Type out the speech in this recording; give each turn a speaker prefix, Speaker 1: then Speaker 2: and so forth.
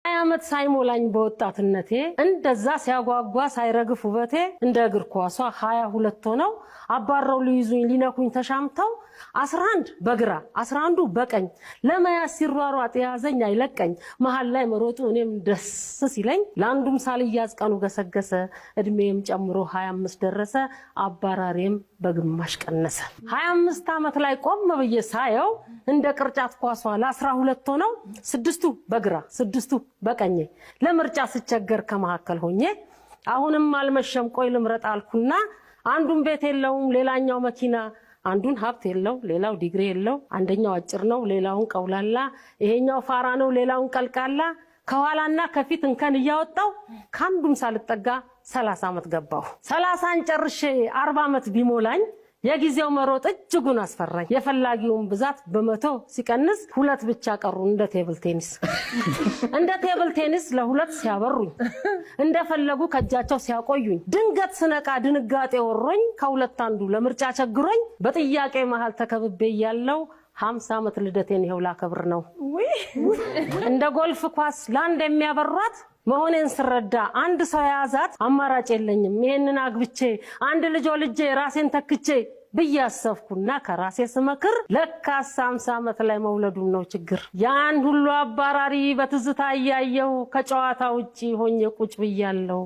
Speaker 1: አመት ሳይሞላኝ በወጣትነቴ እንደዛ ሲያጓጓ ሳይረግፍ ውበቴ እንደ እግር ኳሷ 22 ሆነው አባረው ሊይዙኝ ሊነኩኝ ተሻምተው 11 በግራ 11 በቀኝ ለማያስ ሲሯሯጥ ያዘኝ አይለቀኝ መሃል ላይ መሮጡ እኔም ደስ ሲለኝ ለአንዱም ሳልያዝ ቀኑ ገሰገሰ እድሜም ጨምሮ 25 ደረሰ አባራሬም በግማሽ ቀነሰ 25 አመት ላይ ቆም ብዬ ሳየው እንደ ቅርጫት ኳሷ ለ12 ሆነው 6ቱ በግራ 6ቱ በቀኝ ለምርጫ ስቸገር ከመሐከል ሆኜ አሁንም አልመሸም ቆይ ልምረጥ አልኩና አንዱን ቤት የለውም ሌላኛው መኪና አንዱን ሀብት የለው ሌላው ዲግሪ የለው አንደኛው አጭር ነው ሌላውን ቀውላላ ይሄኛው ፋራ ነው ሌላውን ቀልቃላ ከኋላና ከፊት እንከን እያወጣው ካንዱም ሳልጠጋ 30 አመት ገባው 30ን ጨርሼ 40 አመት ቢሞላኝ የጊዜው መሮጥ እጅጉን አስፈራኝ የፈላጊውን ብዛት በመቶ ሲቀንስ ሁለት ብቻ ቀሩ እንደ ቴብል ቴኒስ ለሁለት ሲያበሩኝ እንደፈለጉ ከጃቸው ሲያቆዩኝ ድንገት ስነቃ ድንጋጤ ወሮኝ ከሁለት አንዱ ለምርጫ ቸግሮኝ በጥያቄ መሃል ተከብቤ ያለው 50 አመት ልደቴን ይሄው ላከብር ነው እንደ ጎልፍ ኳስ ላንድ የሚያበሯት መሆኔን ስረዳ አንድ ሰው ያዛት አማራጭ የለኝም ይሄንን አግብቼ አንድ ልጅ ወልጄ ራሴን ተክቼ በያሰፍኩና ከራሴ ስመክር ለካስ 50 አመት ላይ መውለዱ ነው ችግር ያን ሁሉ አባራሪ በትዝታ ያየው ከጨዋታ ውጪ ሆኜ ቁጭ ብያለሁ